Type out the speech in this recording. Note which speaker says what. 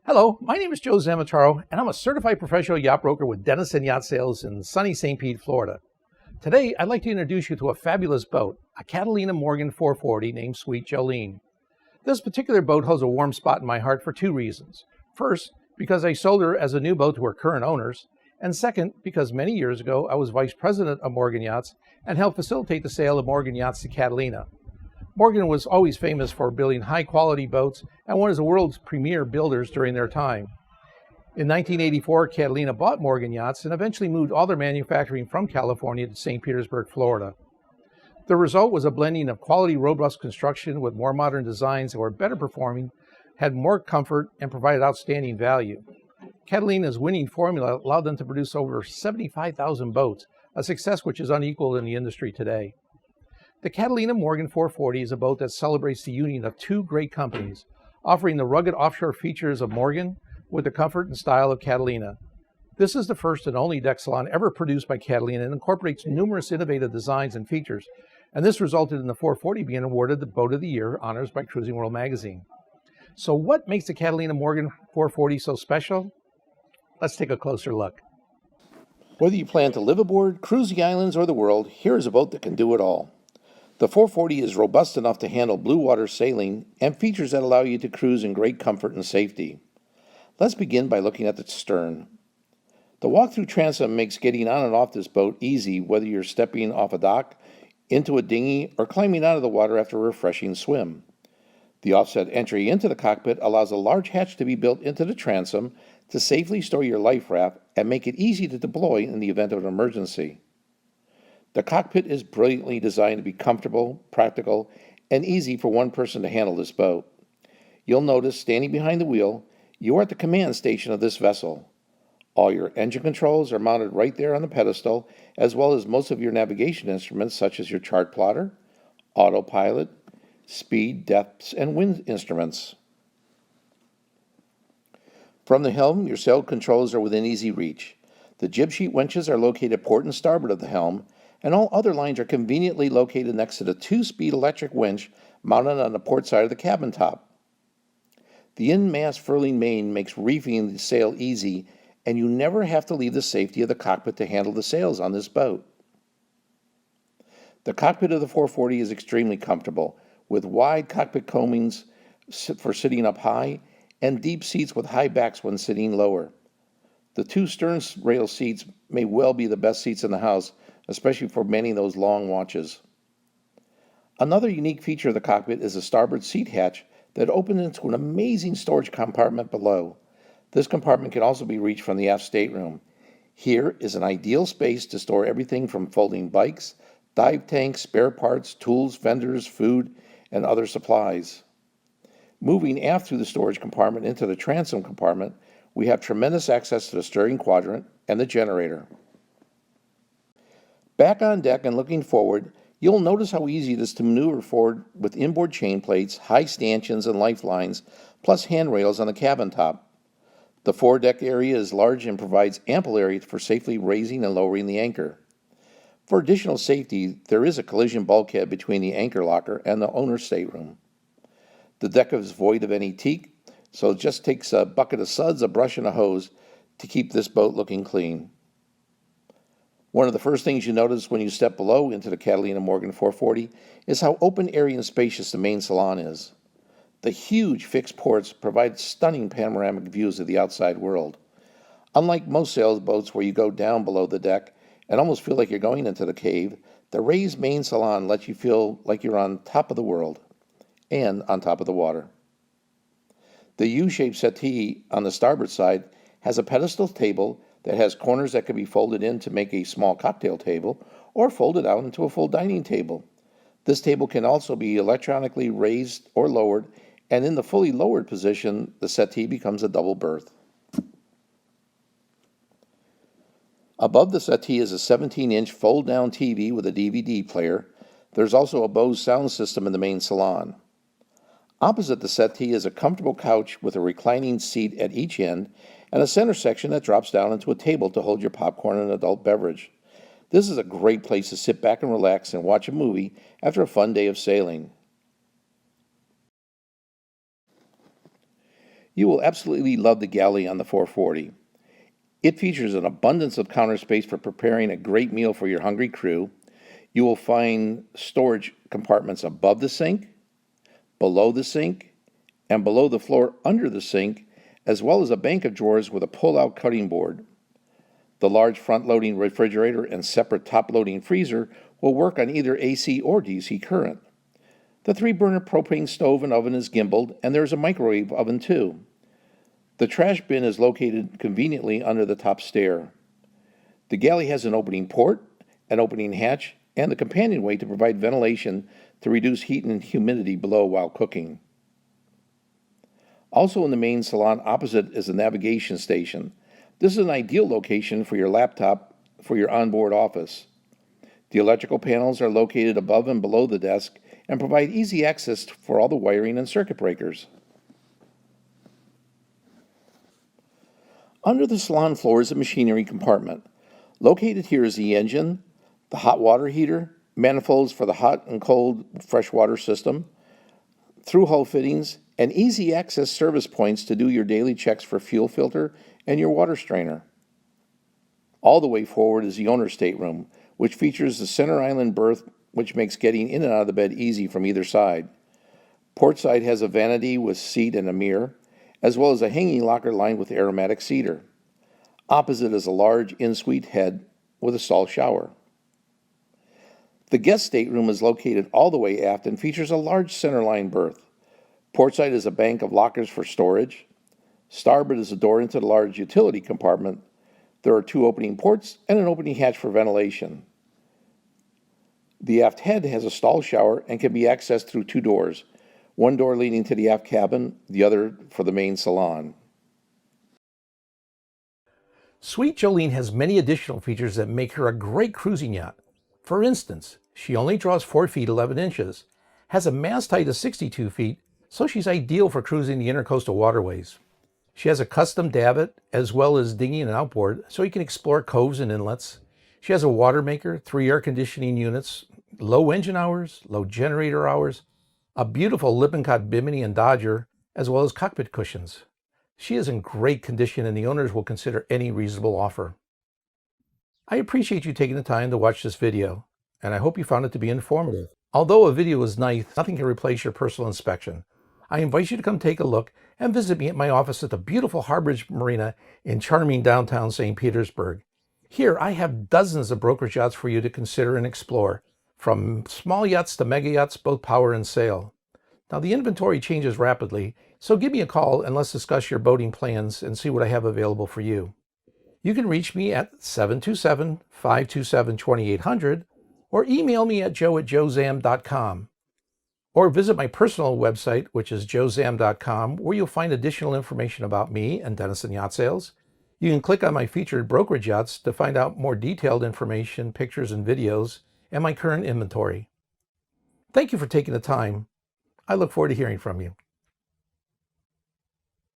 Speaker 1: Hello, my name is Joe Zammataro, and I'm a certified professional yacht broker with Denison Yacht Sales in sunny St. Pete, Florida. Today, I'd like to introduce you to a fabulous boat, a Catalina Morgan 440 named Sweet Jolene. This particular boat holds a warm spot in my heart for two reasons. First, because I sold her as a new boat to her current owners, and second, because many years ago I was vice president of Morgan Yachts and helped facilitate the sale of Morgan Yachts to Catalina. Morgan was always famous for building high-quality boats and one of the world's premier builders during their time. In 1984, Catalina bought Morgan Yachts and eventually moved all their manufacturing from California to St. Petersburg, Florida. The result was a blending of quality, robust construction with more modern designs that were better performing, had more comfort, and provided outstanding value. Catalina's winning formula allowed them to produce over 75,000 boats, a success which is unequaled in the industry today. The Catalina Morgan 440 is a boat that celebrates the union of two great companies, offering the rugged offshore features of Morgan with the comfort and style of Catalina. This is the first and only deck salon ever produced by Catalina and incorporates numerous innovative designs and features, and this resulted in the 440 being awarded the Boat of the Year honors by Cruising World magazine. So what makes the Catalina Morgan 440 so special? Let's take a closer look.
Speaker 2: Whether you plan to live aboard, cruise the islands, or the world, here is a boat that can do it all. The 440 is robust enough to handle blue water sailing and features that allow you to cruise in great comfort and safety. Let's begin by looking at the stern. The walk-through transom makes getting on and off this boat easy, whether you're stepping off a dock, into a dinghy, or climbing out of the water after a refreshing swim. The offset entry into the cockpit allows a large hatch to be built into the transom to safely store your life raft and make it easy to deploy in the event of an emergency. The cockpit is brilliantly designed to be comfortable, practical, and easy for one person to handle this boat. You'll notice, standing behind the wheel, you are at the command station of this vessel. All your engine controls are mounted right there on the pedestal, as well as most of your navigation instruments such as your chart plotter, autopilot, speed, depths, and wind instruments. From the helm, your sail controls are within easy reach. The jib sheet winches are located port and starboard of the helm, and all other lines are conveniently located next to the 2-speed electric winch mounted on the port side of the cabin top. The in-mast furling main makes reefing the sail easy, and you never have to leave the safety of the cockpit to handle the sails on this boat. The cockpit of the 440 is extremely comfortable, with wide cockpit combings for sitting up high, and deep seats with high backs when sitting lower. The two stern rail seats may well be the best seats in the house, especially for manning those long watches. Another unique feature of the cockpit is the starboard seat hatch that opens into an amazing storage compartment below. This compartment can also be reached from the aft stateroom. Here is an ideal space to store everything from folding bikes, dive tanks, spare parts, tools, vendors, food, and other supplies. Moving aft through the storage compartment into the transom compartment, we have tremendous access to the steering quadrant and the generator. Back on deck and looking forward, you'll notice how easy it is to maneuver forward with inboard chain plates, high stanchions, and lifelines, plus handrails on the cabin top. The foredeck area is large and provides ample area for safely raising and lowering the anchor. For additional safety, there is a collision bulkhead between the anchor locker and the owner's stateroom. The deck is void of any teak, so it just takes a bucket of suds, a brush, and a hose to keep this boat looking clean. One of the first things you notice when you step below into the Catalina Morgan 440 is how open, airy, and spacious the main salon is. The huge fixed ports provide stunning panoramic views of the outside world. Unlike most sailboats where you go down below the deck and almost feel like you're going into the cave, the raised main salon lets you feel like you're on top of the world and on top of the water. The U-shaped settee on the starboard side has a pedestal table that has corners that can be folded in to make a small cocktail table or folded out into a full dining table. This table can also be electronically raised or lowered, and in the fully lowered position, the settee becomes a double berth. Above the settee is a 17-inch fold-down TV with a DVD player. There's also a Bose sound system in the main salon. Opposite the settee is a comfortable couch with a reclining seat at each end and a center section that drops down into a table to hold your popcorn and adult beverage. This is a great place to sit back and relax and watch a movie after a fun day of sailing. You will absolutely love the Galley on the 440. It features an abundance of counter space for preparing a great meal for your hungry crew. You will find storage compartments above the sink, below the sink, and below the floor under the sink, as well as a bank of drawers with a pull-out cutting board. The large front-loading refrigerator and separate top-loading freezer will work on either AC or DC current. The 3-burner propane stove and oven is gimbaled, and there's a microwave oven too. The trash bin is located conveniently under the top stair. The Galley has an opening port, an opening hatch, and the companionway to provide ventilation to reduce heat and humidity below while cooking. Also in the main salon opposite is a navigation station. This is an ideal location for your laptop for your onboard office. The electrical panels are located above and below the desk and provide easy access for all the wiring and circuit breakers. Under the salon floor is a machinery compartment. Located here is the engine, the hot water heater, manifolds for the hot and cold freshwater system, through-hull fittings, and easy access service points to do your daily checks for fuel filter and your water strainer. All the way forward is the owner's stateroom, which features the center island berth, which makes getting in and out of the bed easy from either side. Port side has a vanity with seat and a mirror, as well as a hanging locker lined with aromatic cedar. Opposite is a large in-suite head with a stall shower. The guest stateroom is located all the way aft and features a large centerline berth. Portside is a bank of lockers for storage. Starboard is a door into the large utility compartment. There are 2 opening ports and an opening hatch for ventilation. The aft head has a stall shower and can be accessed through 2 doors, one door leading to the aft cabin, the other for the main salon.
Speaker 1: Sweet Jolene has many additional features that make her a great cruising yacht. For instance, she only draws 4 feet 11 inches, has a mast height of 62 feet, so she's ideal for cruising the intercoastal waterways. She has a custom davit as well as dinghy and outboard, so you can explore coves and inlets. She has a water maker, 3 air conditioning units, low engine hours, low generator hours, a beautiful Lippincott Bimini and Dodger, as well as cockpit cushions. She is in great condition and the owners will consider any reasonable offer. I appreciate you taking the time to watch this video, and I hope you found it to be informative. Although a video is nice, nothing can replace your personal inspection. I invite you to come take a look and visit me at my office at the beautiful Harbridge Marina in charming downtown St. Petersburg. Here I have dozens of brokerage yachts for you to consider and explore, from small yachts to mega yachts, both power and sail. Now the inventory changes rapidly, so give me a call and let's discuss your boating plans and see what I have available for you. You can reach me at 727-527-2800 or email me at joe@joezam.com. Or visit my personal website, which is joezam.com, where you'll find additional information about me and Dennison Yacht Sales. You can click on my featured brokerage yachts to find out more detailed information, pictures and videos, and my current inventory. Thank you for taking the time. I look forward to hearing from you.